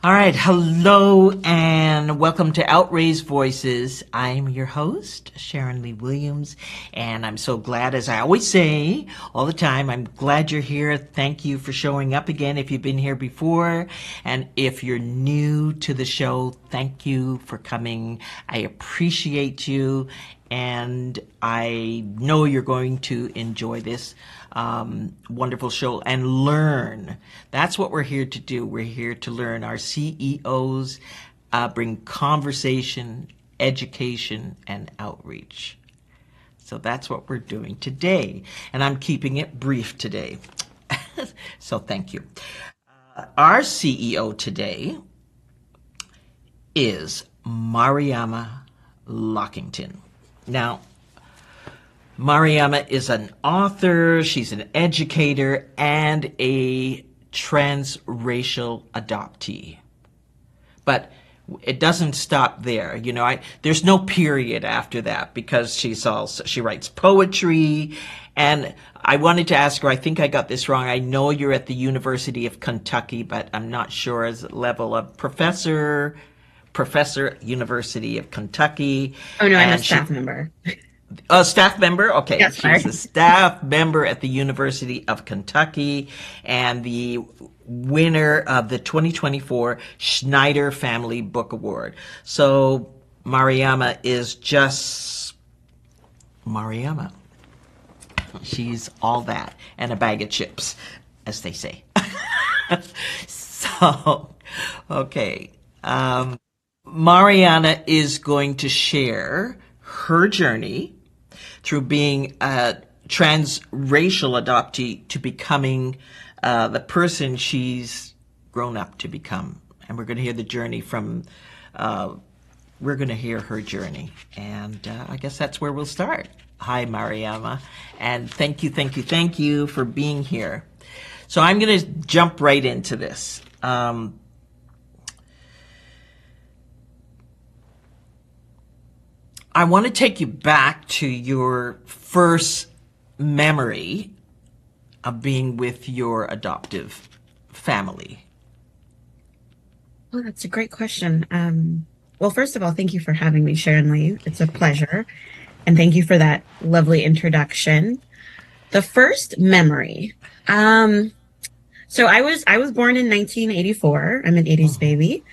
All right, hello and welcome to Outraised Voices. I'm your host, Sharon Lee Williams, and I'm so glad, as I always say all the time, I'm glad you're here. Thank you for showing up again if you've been here before, and if you're new to the show, thank you for coming. I appreciate you, and I know you're going to enjoy this wonderful show and learn. That's what we're here to do. We're here to learn. Our CEOs bring conversation, education, and outreach. So that's what we're doing today. And I'm keeping it brief today. So thank you. Our CEO today is Mariama Lockington. Now, Mariama is an author, she's an educator, and a transracial adoptee. But it doesn't stop there. You know, there's no period after that because she writes poetry. And I wanted to ask her, I think I got this wrong. I know you're at the University of Kentucky, but I'm not sure as a level of professor, University of Kentucky. Oh, no, I'm a staff member. A staff member? Okay. Yes, sorry. She's a staff member at the University of Kentucky and the winner of the 2024 Schneider Family Book Award. So Mariama is just Mariama. She's all that and a bag of chips, as they say. So, okay. Mariama is going to share her journey through being a transracial adoptee to becoming the person she's grown up to become. And we're going to hear the journey from, we're going to hear her journey. And I guess that's where we'll start. Hi, Mariama. And thank you for being here. So I'm going to jump right into this. I want to take you back to your first memory of being with your adoptive family. Well, that's a great question. Well, first of all, thank you for having me, Sharon Lee. It's a pleasure. And thank you for that lovely introduction. The first memory. So I was born in 1984. I'm an 80s baby.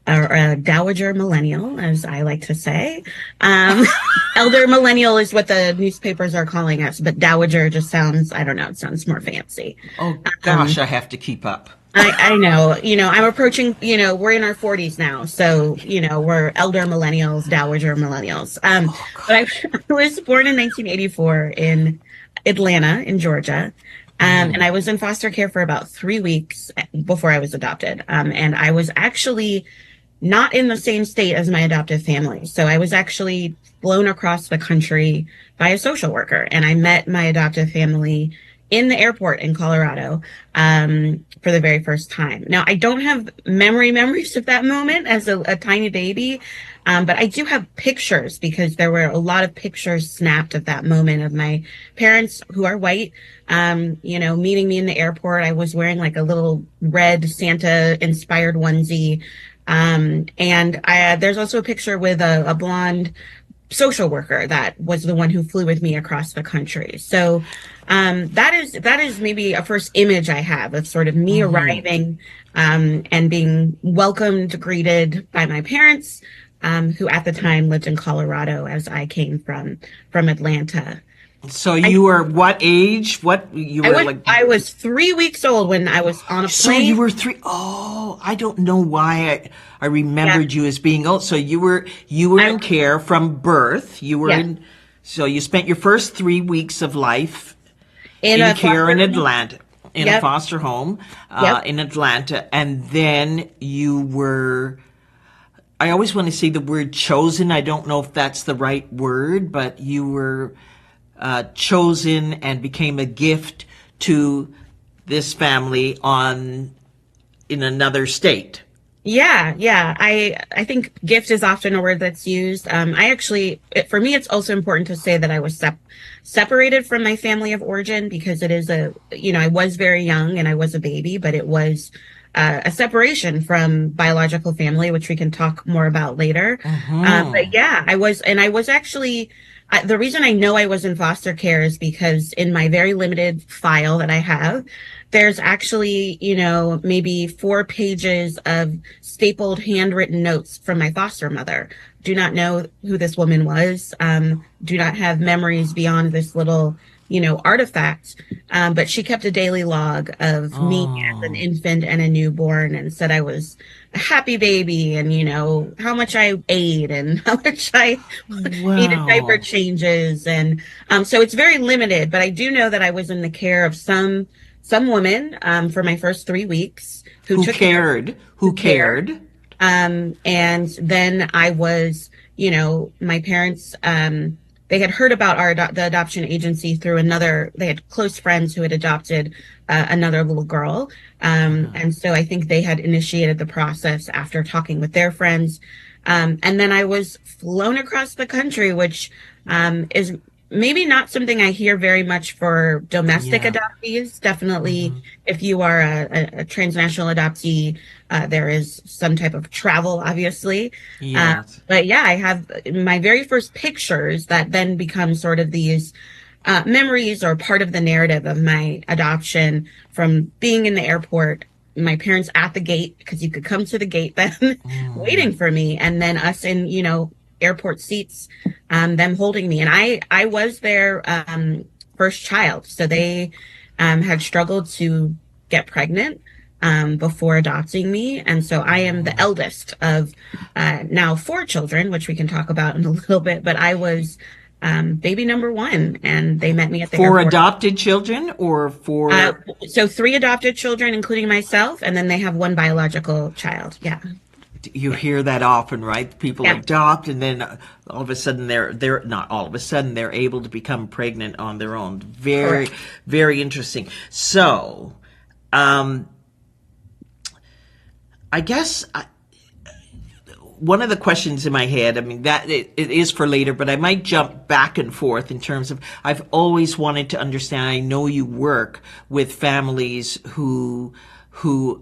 Or a dowager millennial, as I like to say. Elder millennial is what the newspapers are calling us, but dowager just sounds, I don't know, it sounds more fancy. Oh, gosh, I have to keep up. I know, I'm approaching, we're in our 40s now. So, we're elder millennials, dowager millennials. But I was born in 1984 in Atlanta, in Georgia. And I was in foster care for about 3 weeks before I was adopted. And I was actually not in the same state as my adoptive family. So I was actually flown across the country by a social worker, and I met my adoptive family in the airport in Colorado for the very first time. Now, I don't have memories of that moment as a tiny baby, but I do have pictures because there were a lot of pictures snapped of that moment of my parents, who are white, meeting me in the airport. I was wearing like a little red Santa-inspired onesie. And there's also a picture with a blonde social worker that was the one who flew with me across the country. So that is maybe a first image I have of sort of me arriving and being welcomed, greeted by my parents, who at the time lived in Colorado as I came from Atlanta. So you were what age? I was 3 weeks old when I was on a plane. So you were 3. Oh, I don't know why I remembered you as being old. So you were in care from birth. You were so you spent your first 3 weeks of life in care in Atlanta, in a foster home in Atlanta, and then you were. I always want to say the word chosen. I don't know if that's the right word, but you were chosen and became a gift to this family in another state. Yeah. I think gift is often a word that's used. For me, it's also important to say that I was separated from my family of origin because it is I was very young and I was a baby, but it was a separation from biological family, which we can talk more about later. But Mm-hmm. yeah, I was actually, the reason I know I was in foster care is because in my very limited file that I have, there's actually, maybe 4 pages of stapled handwritten notes from my foster mother. Do not know who this woman was. Do not have memories beyond this little, artifact. But she kept a daily log of me as an Oh, infant and a newborn and said I was a happy baby and, how much I ate and how much I needed diaper wow. changes. And so it's very limited, but I do know that I was in the care of some woman for my first 3 weeks who Who took care, cared? who Who cared. cared? And then I was, my parents, they had heard about the adoption agency through they had close friends who had adopted another little girl. And so I think they had initiated the process after talking with their friends. And then I was flown across the country, which is maybe not something I hear very much for domestic Yeah. adoptees. Definitely, Mm-hmm. if you are a transnational adoptee, there is some type of travel, obviously. Yes. But yeah, I have my very first pictures that then become sort of these memories or part of the narrative of my adoption from being in the airport, my parents at the gate, because you could come to the gate then Mm. waiting for me, and then us in, airport seats, them holding me. And I was their first child. So they had struggled to get pregnant before adopting me. And so I am the eldest of now 4 children, which we can talk about in a little bit. But I was baby number one, and they met me at the For airport. adopted children or Uh, for so 3 adopted children, including myself, and then they have one biological child. Yeah. you Yeah. hear that often, right? People Yeah. adopt and then all of a sudden they're not all of a sudden they're able to become pregnant on their own. Very, Correct. very interesting. So, um, I guess one of the questions in my head, I mean, that it is for later, but I might jump back and forth in terms of I've always wanted to understand. I know you work with families who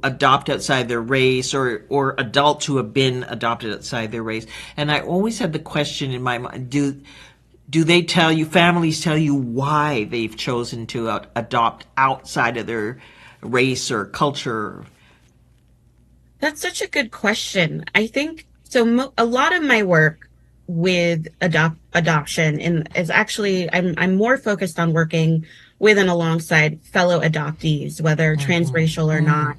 adopt outside their race or adults who have been adopted outside their race. And I always had the question in my mind, do they tell you, families tell you why they've chosen to adopt outside of their race or culture? That's such a good question. I think so. A lot of my work with adoption is actually I'm more focused on working with and alongside fellow adoptees, whether transracial or not,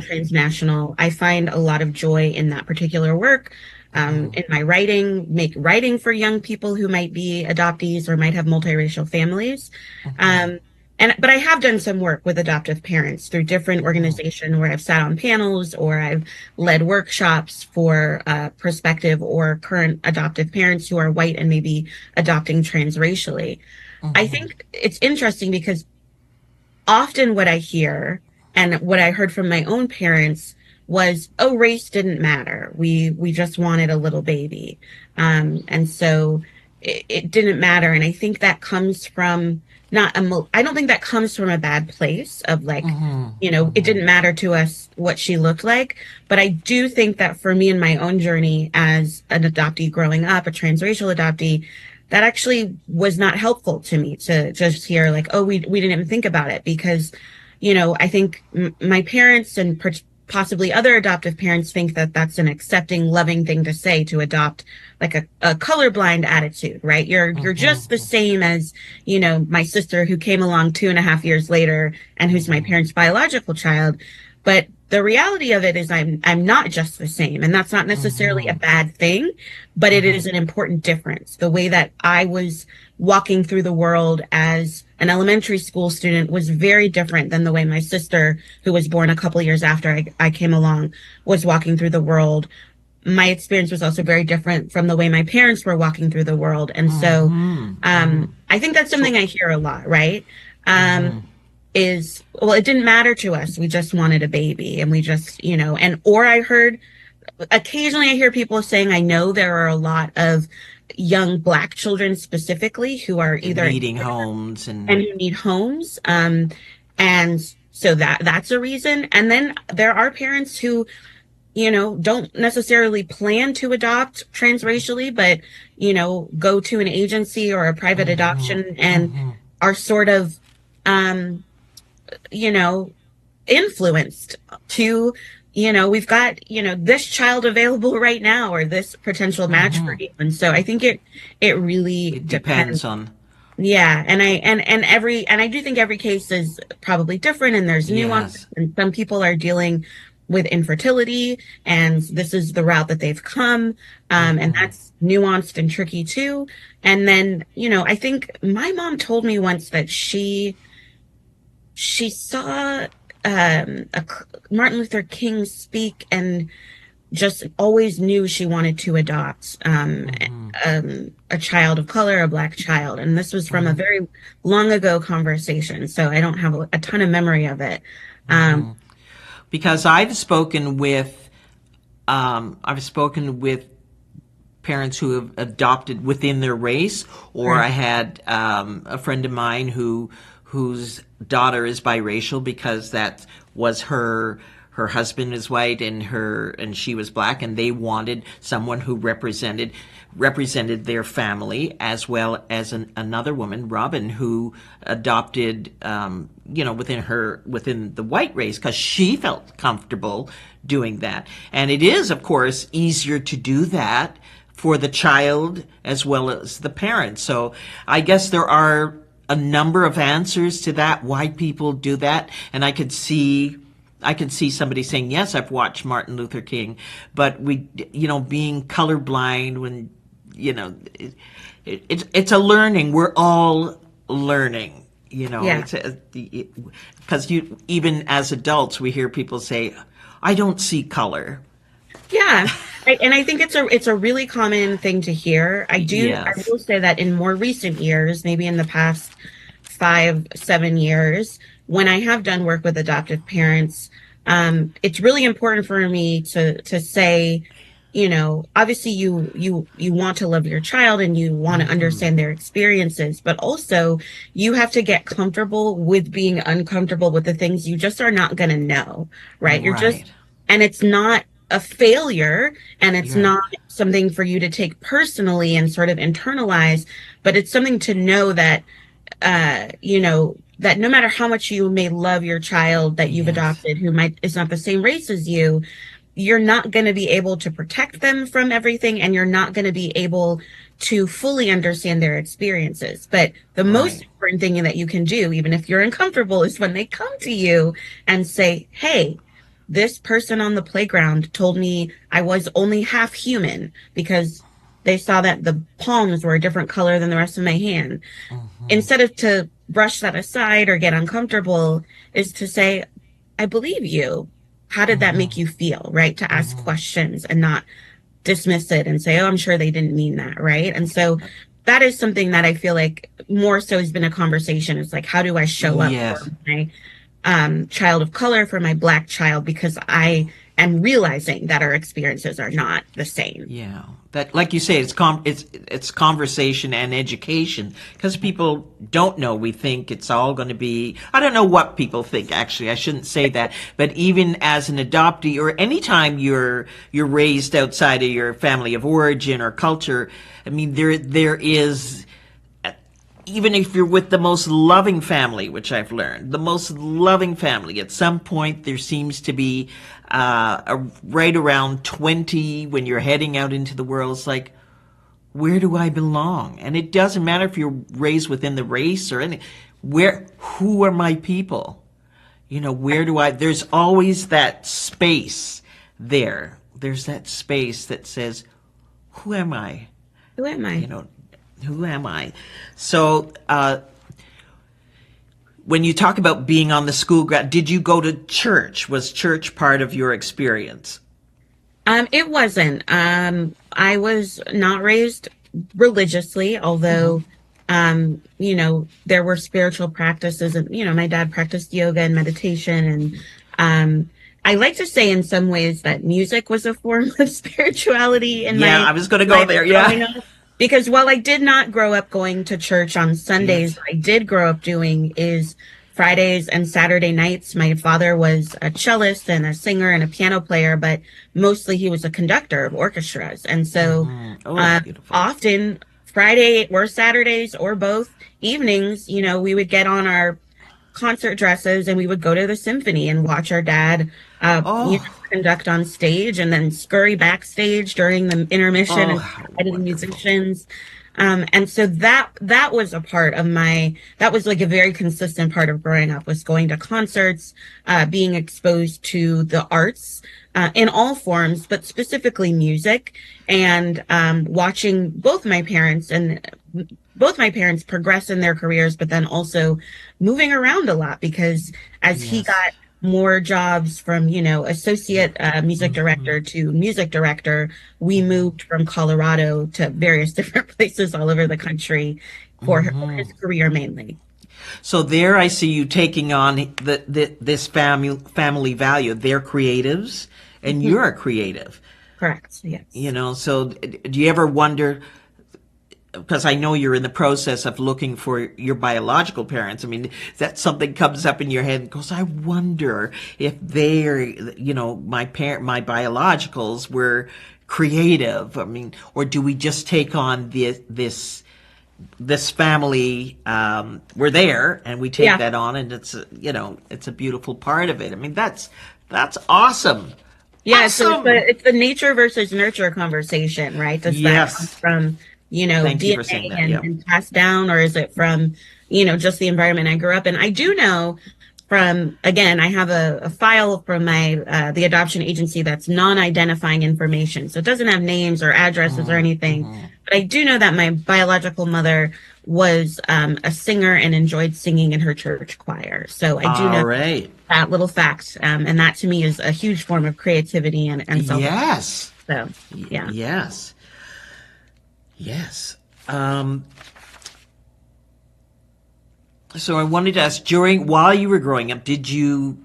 transnational. I find a lot of joy in that particular work. In my writing, make writing for young people who might be adoptees or might have multiracial families. Um, but I have done some work with adoptive parents through different organizations where I've sat on panels or I've led workshops for prospective or current adoptive parents who are white and maybe adopting transracially. I think it's interesting because often what I hear and what I heard from my own parents was, oh, race didn't matter. We just wanted a little baby. And so it didn't matter. And I think that comes from not I don't think that comes from a bad place of like, it didn't matter to us what she looked like. But I do think that for me in my own journey as an adoptee growing up, a transracial adoptee, that actually was not helpful to me to just hear like, oh, we didn't even think about it because, I think my parents and possibly other adoptive parents think that that's an accepting, loving thing to say to adopt like a colorblind attitude, right? You're just the same as, my sister who came along 2.5 years later and who's my parents' biological child. But the reality of it is I'm not just the same. And that's not necessarily a bad thing, but it is an important difference. The way that I was walking through the world as an elementary school student was very different than the way my sister, who was born a couple years after I came along, was walking through the world. My experience was also very different from the way my parents were walking through the world. And so I think that's something So, I hear a lot, right? Is, well, it didn't matter to us. We just wanted a baby and we just, or I heard occasionally I hear people saying, I know there are a lot of young Black children specifically who are either needing homes and and who need homes. And So that's a reason. And then there are parents who, don't necessarily plan to adopt transracially, but, go to an agency or a private adoption and are sort of, um, you know, influenced to, we've got, this child available right now or this potential match for you. And so I think it really It depends. depends on. Yeah, and I do think every case is probably different and there's nuance Yes. and some people are dealing with infertility and this is the route that they've come, and that's nuanced and tricky too. And then, I think my mom told me once that she saw Martin Luther King speak and just always knew she wanted to adopt a child of color, a black child. And this was from a very long ago conversation. So I don't have a ton of memory of it. Um, Because I've spoken with parents who have adopted within their race, or I had a friend of mine whose daughter is biracial because that was her husband is white and she was black, and they wanted someone who represented their family, as well as another woman, Robin, who adopted within the white race because she felt comfortable doing that. And it is, of course, easier to do that for the child as well as the parent. So I guess there are a number of answers to that, why people do that. And I could see somebody saying, yes, I've watched Martin Luther King, but being colorblind when, it's a learning. We're all learning, yeah. because even as adults, we hear people say, I don't see color. Yeah. And I think it's a really common thing to hear. I Yes. will say that in more recent years, maybe in the past 5, 7 years, when I have done work with adoptive parents, it's really important for me to say, obviously you want to love your child and you want to understand their experiences, but also you have to get comfortable with being uncomfortable with the things you just are not going to know, right? Right. And it's not a failure and it's You're right. not something for you to take personally and sort of internalize, but it's something to know that that no matter how much you may love your child that you've Yes. adopted who might is not the same race as you, you're not going to be able to protect them from everything and you're not going to be able to fully understand their experiences. But the most Right. important thing that you can do, even if you're uncomfortable, is when they come to you and say, hey, this person on the playground told me I was only half human because they saw that the palms were a different color than the rest of my hand. Instead of to brush that aside or get uncomfortable, is to say, I believe you. How did that make you feel? Right? To ask questions and not dismiss it and say, oh, I'm sure they didn't mean that. Right. And so that is something that I feel like more so has been a conversation. It's like, how do I show up for Yes. my child of color, for my black child, because I am realizing that our experiences are not the same. Yeah, that, like you say, it's conversation and education, because people don't know. We think it's all going to be. I don't know what people think. Actually, I shouldn't say that. But even as an adoptee, or anytime you're raised outside of your family of origin or culture, I mean, there is. Even if you're with the most loving family, which I've learned, the most loving family, at some point there seems to be right around 20 when you're heading out into the world. It's like, where do I belong? And it doesn't matter if you're raised within the race or any. Who are my people? Where do I? There's always that space there. There's that space that says, who am I? Who am I? Who am I? So, when you talk about being on the school ground, did you go to church? Was church part of your experience? It wasn't. I was not raised religiously, although, there were spiritual practices and, my dad practiced yoga and meditation. And, I like to say in some ways that music was a form of spirituality in Yeah, my I was going to go life there. growing Yeah. up. Because while I did not grow up going to church on Sundays, Yes. what I did grow up doing is Fridays and Saturday nights. My father was a cellist and a singer and a piano player, but mostly he was a conductor of orchestras. And so Oh, beautiful. often Friday or Saturdays or both evenings, we would get on our concert dresses and we would go to the symphony and watch our dad Oh, conduct on stage and then scurry backstage during the intermission oh, and how hi to the wonderful. musicians. And so that was a part of that was like a very consistent part of growing up, was going to concerts, being exposed to the arts in all forms, but specifically music, and watching both my parents progress in their careers, but then also moving around a lot, because as he Yes. got more jobs from, associate music Hmm. director to music director, we moved from Colorado to various different places all over the country for his career mainly. So there I see you taking on this family value. They're creatives and Mhm. you're a creative. Correct. Yes. So do you ever wonder, because I know you're in the process of looking for your biological parents. I mean, that something comes up in your head and goes, I wonder if they're, my biologicals were creative. I mean, or do we just take on this family, we're there and we take Yeah. that on, and it's a beautiful part of it. I mean, that's awesome. Yeah, so Awesome. it's the nature versus nurture conversation, right? Does that come Yes. from, Thank you for saying DNA that. Yeah. and passed down, or is it from, just the environment I grew up in? I do know from, again, I have a file from the adoption agency that's non-identifying information. So it doesn't have names or addresses or anything. But I do know that my biological mother was a singer and enjoyed singing in her church choir. So I do All know right. that little fact. And that to me is a huge form of creativity and self. Yes. So, yeah. Yes. Yes. Um, so I wanted to ask, while you were growing up, did you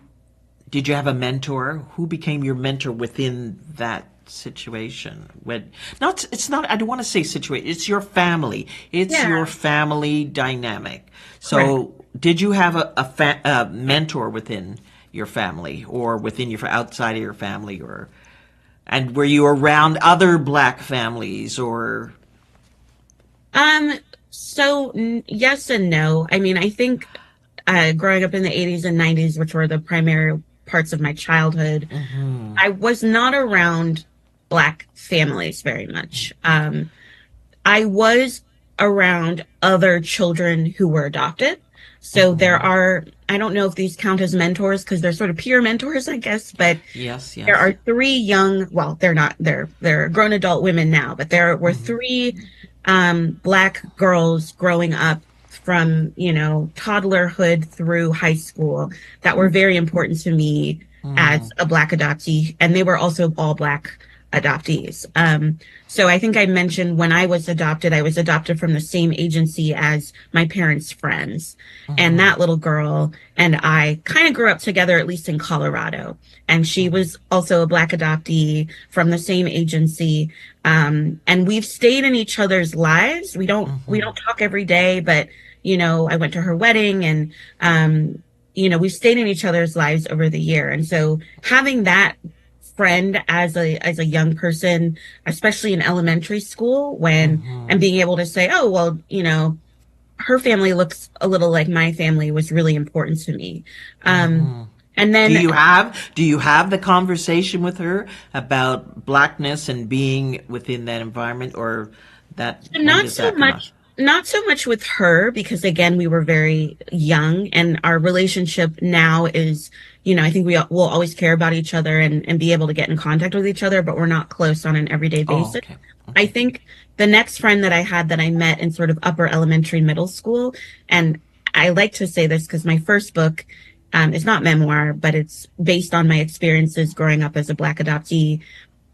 have a mentor? Who became your mentor within that situation? It's not. I don't want to say situation. It's your family. It's Yeah, your family dynamic. correct. So, did you have a mentor within your family, or within your outside of your family, or and were you around other black families, or Um, so yes and no. I mean, I think growing up in the 80s and 90s, which were the primary parts of my childhood, I was not around Black families very much. I was around other children who were adopted. So I don't know if these count as mentors because they're sort of peer mentors, I guess, but yes, there yes. are three well, they're not, they're grown adult women now, but there were three Black girls growing up from, toddlerhood through high school that were very important to me as a Black adoptee. And they were also all Black adoptees. So I think I mentioned when I was adopted from the same agency as my parents' friends. And that little girl and I kind of grew up together, at least in Colorado. And she was also a Black adoptee from the same agency. And we've stayed in each other's lives. We don't talk every day, but I went to her wedding and we've stayed in each other's lives over the year. And so having that friend as a young person, especially in elementary school, and being able to say, oh, well, her family looks a little like my family, was really important to me. And Do then you have the conversation with her about blackness and being within that environment, or that when Not does so that come up? much, not so much with her, because again, we were very young, and our relationship now is, I think will always care about each other and be able to get in contact with each other, but we're not close on an everyday Oh, basis. okay. I Okay. think the next friend that I had that I met in sort of upper elementary, middle school, and I like to say this because my first book is not memoir, but it's based on my experiences growing up as a Black adoptee.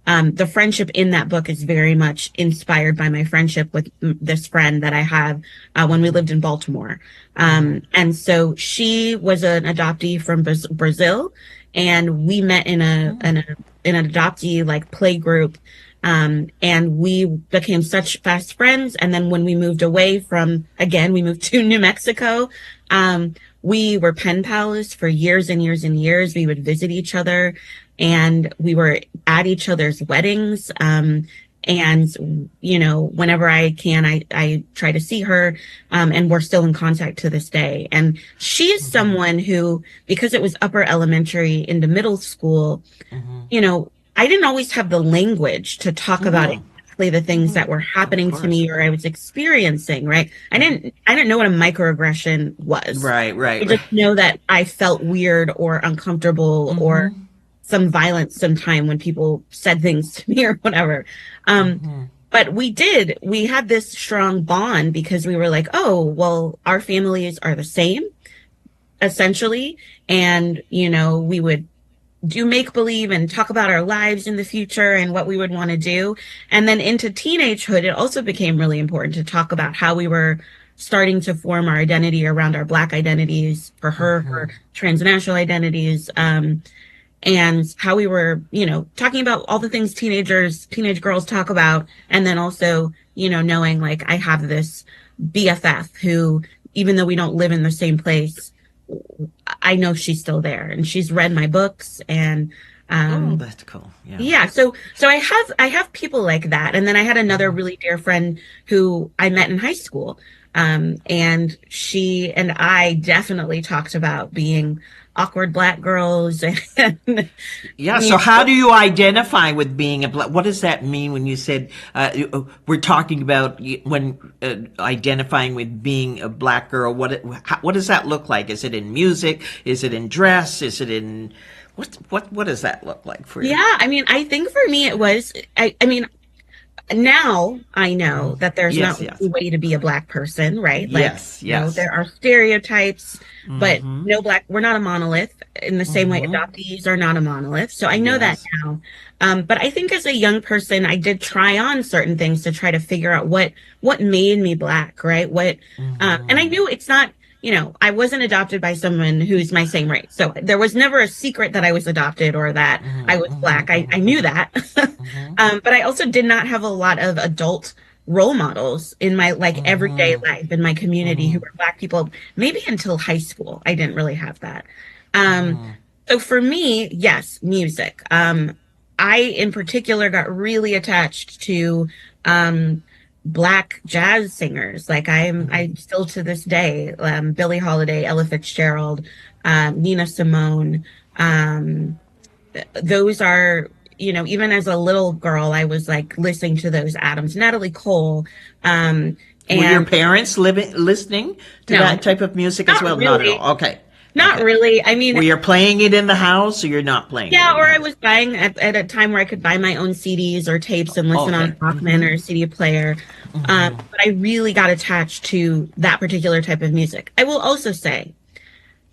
The friendship in that book is very much inspired by my friendship with this friend that I have when we lived in Baltimore. And so she was an adoptee from Brazil, and we met in an adoptee like play group. And we became such fast friends. And then when we moved away from, again, we moved to New Mexico. we were pen pals for years and years and years. We would visit each other, and we were at each other's weddings. And whenever I can, I try to see her, and we're still in contact to this day. And she's someone who, because it was upper elementary into middle school, I didn't always have the language to talk about exactly the things that were happening to me or I was experiencing, right? I didn't know what a microaggression was. Right. I just know that I felt weird or uncomfortable or some violence sometime when people said things to me or whatever. But we had this strong bond because we were like, oh, well, our families are the same, essentially. And, we would do make believe and talk about our lives in the future and what we would want to do. And then into teenagehood, it also became really important to talk about how we were starting to form our identity around our Black identities, for her transnational identities, and how we were, talking about all the things teenage girls talk about. And then also, knowing like I have this BFF who, even though we don't live in the same place, I know she's still there and she's read my books. And oh, that's cool. Yeah. So I have people like that. And then I had another really dear friend who I met in high school. And she and I definitely talked about being awkward Black girls. And yeah. So how do you identify with being a Black? What does that mean when you said we're talking about when identifying with being a Black girl? What does that look like? Is it in music? Is it in dress? Is it in what does that look like for you? Yeah. I mean, I think for me it was. I mean. Now I know that there's not a way to be a Black person, right? Like, yes. There are stereotypes, but we're not a monolith in the same way adoptees are not a monolith. So I know that now. But I think as a young person, I did try on certain things to try to figure out what made me Black, right? And I knew it's not, I wasn't adopted by someone who's my same race. So there was never a secret that I was adopted or that I was Black. I knew that. But I also did not have a lot of adult role models in my everyday life in my community who were Black people, maybe until high school. I didn't really have that. So for me, yes, music. I in particular got really attached to Black jazz singers. Like I still to this day, Billie Holiday, Ella Fitzgerald, Nina Simone. Those are, even as a little girl, I was like listening to those Adams, Natalie Cole. Were your parents listening to that type of music as well? Really. Not at all. Okay. Not really. I mean, were you playing it in the house, or you're not playing? Yeah, it or I was buying at a time where I could buy my own CDs or tapes and listen on a Walkman or a CD player. But I really got attached to that particular type of music. I will also say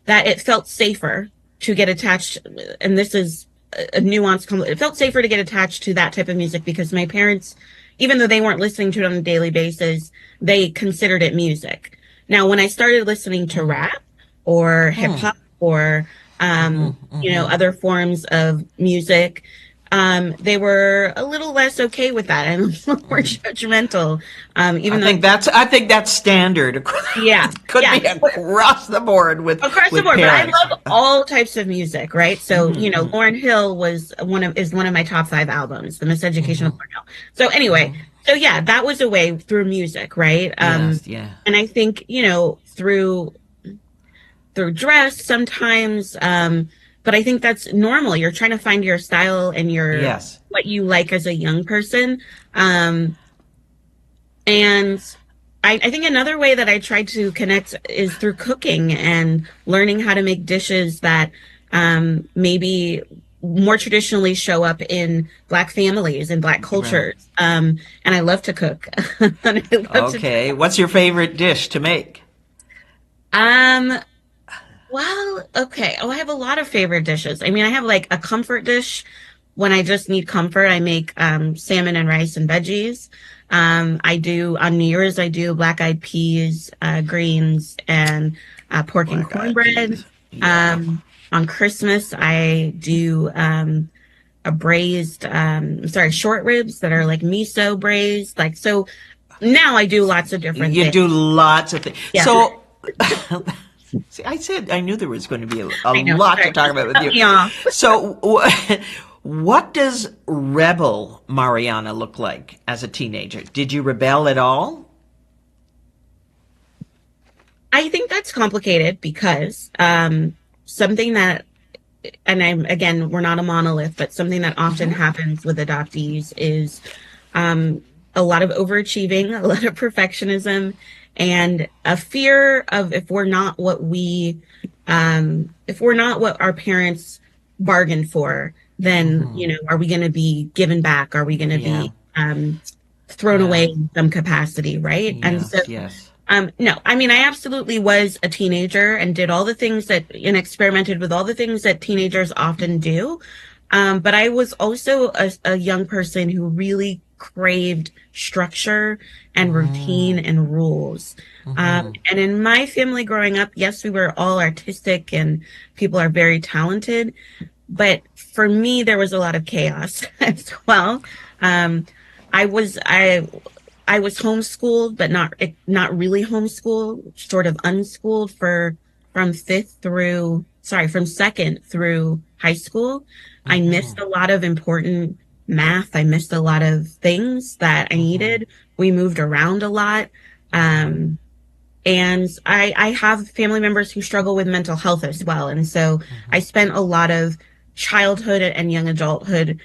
that it felt safer to get attached, and this is a nuanced. It felt safer to get attached to that type of music because my parents, even though they weren't listening to it on a daily basis, they considered it music. Now, when I started listening to rap or hip hop or, other forms of music, they were a little less okay with that and a little more judgmental. I think that's standard. Yeah. Could be across the board with across the board. Parents. But I love all types of music, right? So, Lauryn Hill is one of my top 5 albums, The Miseducation of Lauryn Hill. So anyway, so yeah, that was a way through music, right? And I think, through dress sometimes, but I think that's normal. You're trying to find your style and what you like as a young person. And I think another way that I try to connect is through cooking and learning how to make dishes that maybe more traditionally show up in Black families and Black cultures. And I love to cook. What's your favorite dish to make? Well, okay. Oh, I have a lot of favorite dishes. I mean, I have like a comfort dish when I just need comfort. I make salmon and rice and veggies. I do on New Year's, I do black-eyed peas, greens, and pork and cornbread. On Christmas, I do a braised, short ribs that are like miso braised. Like, so now I do lots of different things. You do lots of things. Yeah. So See, I said I knew there was going to be a I know. lot to Sorry, talk just about with cut you. me off. So, what does rebel Mariana look like as a teenager? Did you rebel at all? I think that's complicated because something that, and I'm again, we're not a monolith, but something that often Hmm. happens with adoptees is um, a lot of overachieving, a lot of perfectionism, and a fear of if we're not what our parents bargained for, then, Hmm. are we going to be given back? Are we going to Yeah. be thrown Yeah. away in some capacity, right? And so Yes. Yes. no, I mean, I absolutely was a teenager and did all the things and experimented with all the things that teenagers often do. But I was also a young person who really craved structure and Hmm. routine and rules. Hmm. And in my family growing up, yes, we were all artistic and people are very talented. But for me, there was a lot of chaos as well. Um, I was I I was homeschooled, but not really homeschooled, sort of unschooled from second through high school. I Hmm. missed a lot of important math. I missed a lot of things that I Hmm. needed. We moved around a lot. Um, and I have family members who struggle with mental health as well. And so I spent a lot of childhood and young adulthood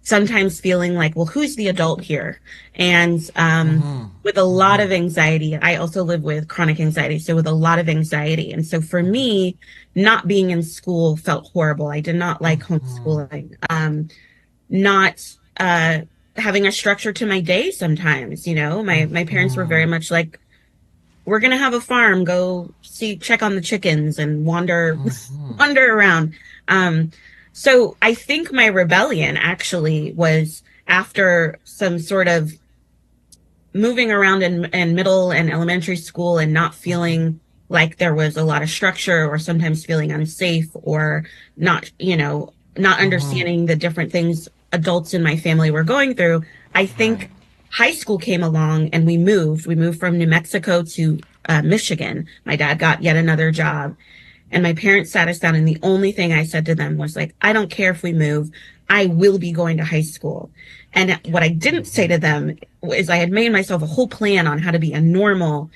sometimes feeling like, well, who's the adult here? And Hmm. with a lot Hmm. of anxiety, I also live with chronic anxiety. So with a lot of anxiety. And so for me, not being in school felt horrible. I did not like Hmm. homeschooling. Not having a structure to my day sometimes, my parents were very Hmm. much like, we're gonna have a farm, go see, check on the chickens and wander Hmm. wander around. Um, so I think my rebellion actually was after some sort of moving around in middle and elementary school and not feeling like there was a lot of structure or sometimes feeling unsafe or not Hmm. understanding the different things adults in my family were going through. I Right. think high school came along and we moved. We moved from New Mexico to Michigan. My dad got yet another job. And my parents sat us down, and the only thing I said to them was like, I don't care if we move. I will be going to high school. And what I didn't say to them is I had made myself a whole plan on how to be a normal,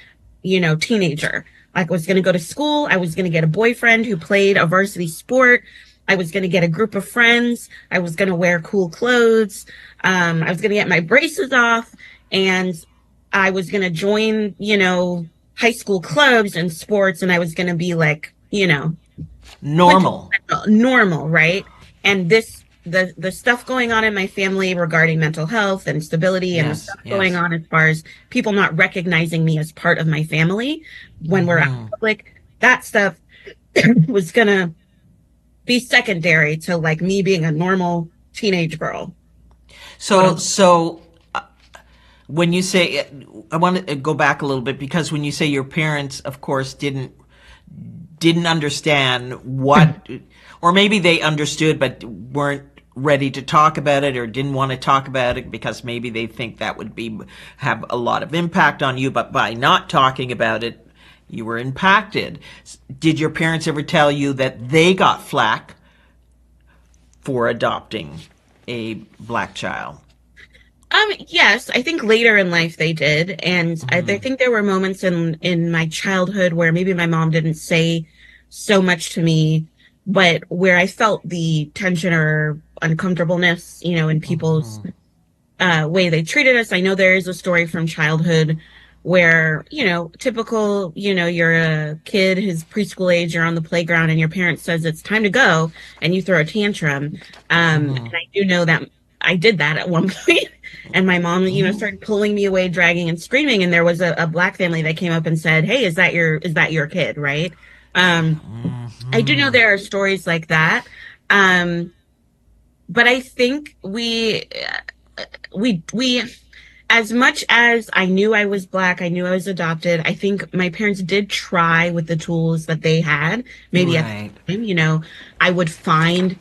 teenager. I was going to go to school. I was going to get a boyfriend who played a varsity sport. I was going to get a group of friends. I was going to wear cool clothes. I was going to get my braces off. And I was going to join, high school clubs and sports. And I was going to be like, Normal. normal, right? And the stuff going on in my family regarding mental health and stability and the Yes. stuff going Yes. on as far as people not recognizing me as part of my family when we're out in Hmm. public, that stuff was gonna be secondary to like me being a normal teenage girl, quote So, unquote. so when you say, I want to go back a little bit because when you say your parents, of course, didn't understand what, or maybe they understood but weren't ready to talk about it or didn't want to talk about it because maybe they think that would be have a lot of impact on you. But by not talking about it, you were impacted. Did your parents ever tell you that they got flack for adopting a black child? Yes, I think later in life they did, and I think there were moments in my childhood where maybe my mom didn't say so much to me, but where I felt the tension or uncomfortableness, in people's way they treated us. I know there is a story from childhood where, typical, you're a kid who's preschool age, you're on the playground, and your parent says it's time to go, and you throw a tantrum. And I do know that I did that at one point, and my mom, started pulling me away, dragging and screaming. And there was a black family that came up and said, "Hey, is that your kid?" Right? Um, I do know there are stories like that. Um, but I think we as much as I knew I was black, I knew I was adopted, I think my parents did try with the tools that they had. Maybe at Right. the time, I would find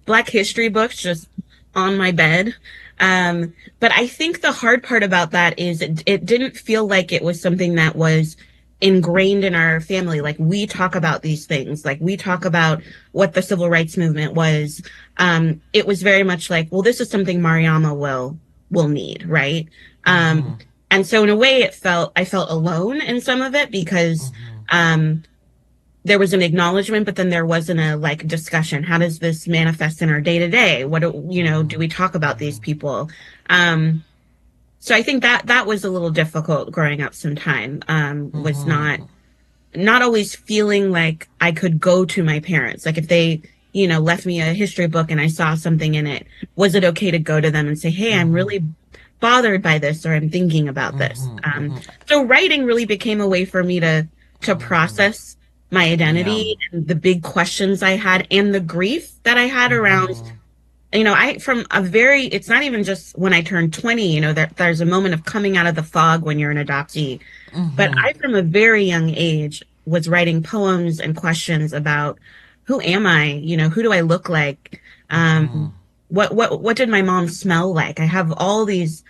black history books just on my bed. But I think the hard part about that is it didn't feel like it was something that was ingrained in our family. Like we talk about these things, like we talk about what the civil rights movement was. It was very much like, well, this is something Mariama will need, right? Mm-hmm. And so in a way I felt alone in some of it because Mm-hmm. there was an acknowledgement, but then there wasn't a like discussion. How does this manifest in our day to day? What do we talk about these people? Um, so I think that was a little difficult growing up. Sometime was Mm-hmm. not always feeling like I could go to my parents. Like if they left me a history book and I saw something in it, was it okay to go to them and say, "Hey, I'm Mm-hmm. really bothered by this, or I'm thinking about this." Mm-hmm. Mm-hmm. So writing really became a way for me to Mm-hmm. process my Yeah. identity and the big questions I had and the grief that I had around, Mm-hmm. I from a very, it's not even just when I turned 20, there's a moment of coming out of the fog when you're an adoptee. But Mm-hmm. I, from a very young age, was writing poems and questions about who am I? Who do I look like? Mm-hmm. What did my mom smell like? I have all these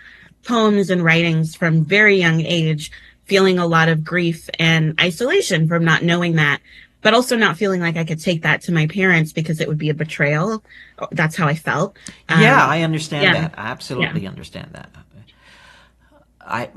poems and writings from very young age, feeling a lot of grief and isolation from not knowing that, but also not feeling like I could take that to my parents because it would be a betrayal. That's how I felt. Yeah, Um, I understand yeah, that. I yeah. absolutely understand that. I